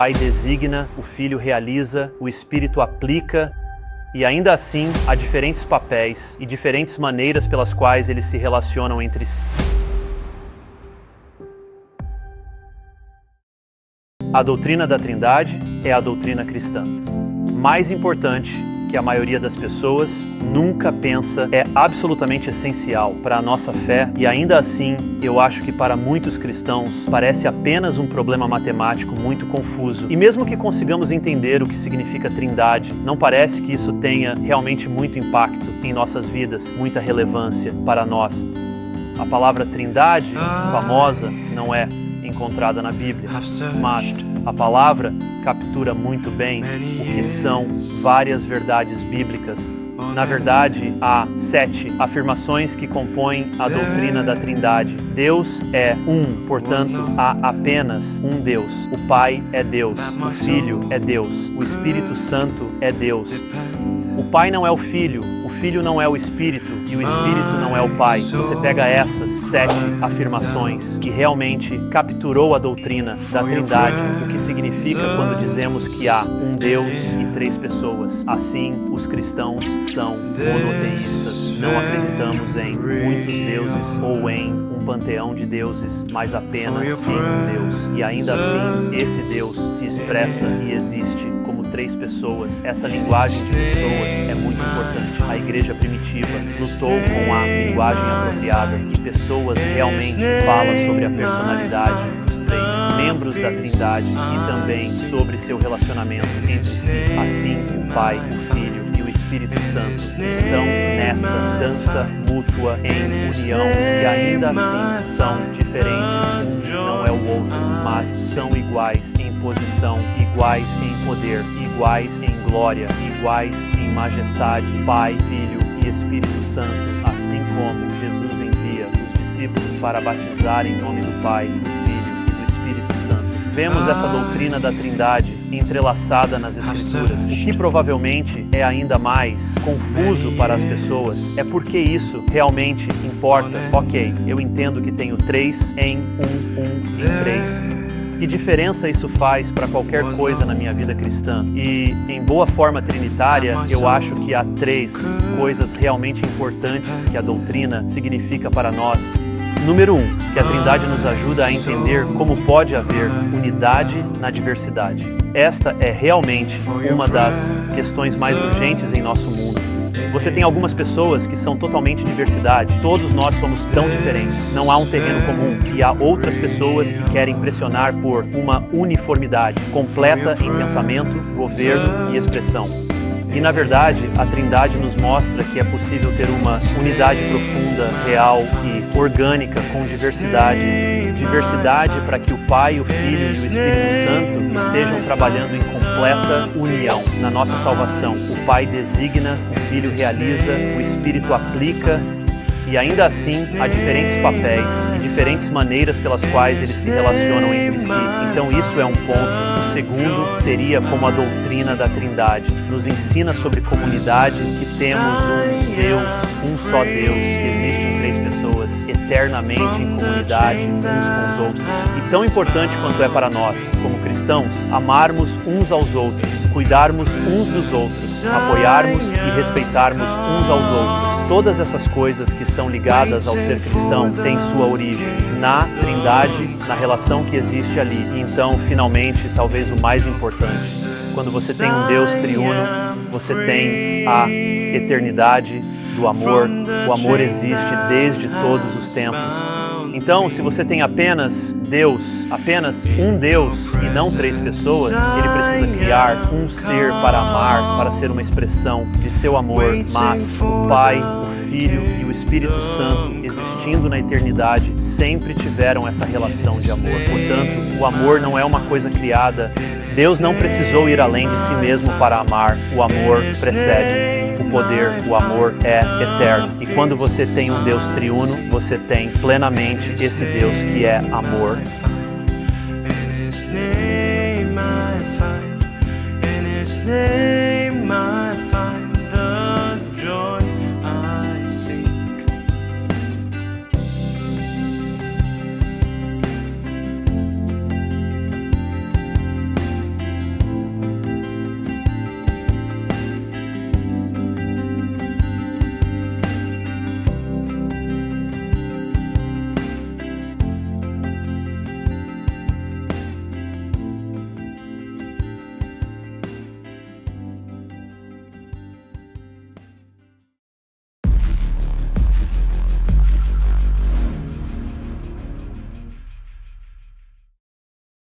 Pai designa, o Filho realiza, o Espírito aplica, e ainda assim há diferentes papéis e diferentes maneiras pelas quais eles se relacionam entre si. A doutrina da Trindade é a doutrina cristã. Mais importante que a maioria das pessoas nunca pensa, é absolutamente essencial para a nossa fé, e ainda assim eu acho que para muitos cristãos parece apenas um problema matemático muito confuso. E mesmo que consigamos entender o que significa Trindade, não parece que isso tenha realmente muito impacto em nossas vidas, muita relevância para nós. A palavra Trindade, famosa, não é encontrada na Bíblia, mas a palavra captura muito bem o que são várias verdades bíblicas. Na verdade, há 7 afirmações que compõem a doutrina da Trindade. Deus é um, portanto, há apenas um Deus. O Pai é Deus, o Filho é Deus, o Espírito Santo é Deus. O Pai não é o Filho não é o Espírito e o Espírito não é o Pai. Você pega essas 7 afirmações que realmente capturou a doutrina da Trindade, o que significa quando dizemos que há um Deus e 3 pessoas. Assim, os cristãos são monoteístas. Não acreditamos em muitos deuses ou em um panteão de deuses, mas apenas em um Deus. E ainda assim, esse Deus se expressa e existe como 3 pessoas. Essa linguagem de pessoas é muito importante. A igreja primitiva lutou com a linguagem apropriada e pessoas realmente falam sobre a personalidade dos 3 membros da Trindade e também sobre seu relacionamento entre si. Assim, o Pai, o Filho e o Espírito Santo estão nessa dança mútua em união e ainda assim são diferentes. Um não é o outro, mas são iguais em posição, iguais em poder, iguais em glória, iguais em majestade. Pai, Filho e Espírito Santo, assim como Jesus envia os discípulos para batizar em nome do Pai, do Filho e do Espírito Santo. Vemos essa doutrina da Trindade entrelaçada nas Escrituras. O que provavelmente é ainda mais confuso para as pessoas é porque isso realmente importa. Ok, eu entendo que tenho 3 em 1 em 3. Que diferença isso faz para qualquer coisa na minha vida cristã? E, em boa forma trinitária, eu acho que há 3 coisas realmente importantes que a doutrina significa para nós. Número 1, que a Trindade nos ajuda a entender como pode haver unidade na diversidade. Esta é realmente uma das questões mais urgentes em nosso mundo. Você tem algumas pessoas que são totalmente diversidade. Todos nós somos tão diferentes. Não há um terreno comum. E há outras pessoas que querem pressionar por uma uniformidade completa em pensamento, governo e expressão. E, na verdade, a Trindade nos mostra que é possível ter uma unidade profunda, real e orgânica com diversidade. Diversidade para que o Pai, o Filho e o Espírito Santo estejam trabalhando em completa união na nossa salvação. O Pai designa, o Filho realiza, o Espírito aplica, e ainda assim há diferentes papéis e diferentes maneiras pelas quais eles se relacionam entre si. Então isso é um ponto. O segundo seria como a doutrina da Trindade. Nos ensina sobre comunidade, que temos um Deus, um só Deus, que existe em 3 pessoas, eternamente em comunidade, uns com os outros. E tão importante quanto é para nós, como cristãos, amarmos uns aos outros, cuidarmos uns dos outros, apoiarmos e respeitarmos uns aos outros. Todas essas coisas que estão ligadas ao ser cristão têm sua origem na Trindade, na relação que existe ali. E então, finalmente, talvez o mais importante, quando você tem um Deus triuno, você tem a eternidade do amor. O amor existe desde todos os tempos. Então, se você tem apenas Deus, apenas um Deus e não 3 pessoas, ele precisa criar um ser para amar, para ser uma expressão de seu amor. Mas o Pai, o Filho e o Espírito Santo, existindo na eternidade, sempre tiveram essa relação de amor. Portanto, o amor não é uma coisa criada. Deus não precisou ir além de si mesmo para amar. O amor precede o poder, o amor é eterno. E quando você tem um Deus triuno, você tem plenamente esse Deus que é amor.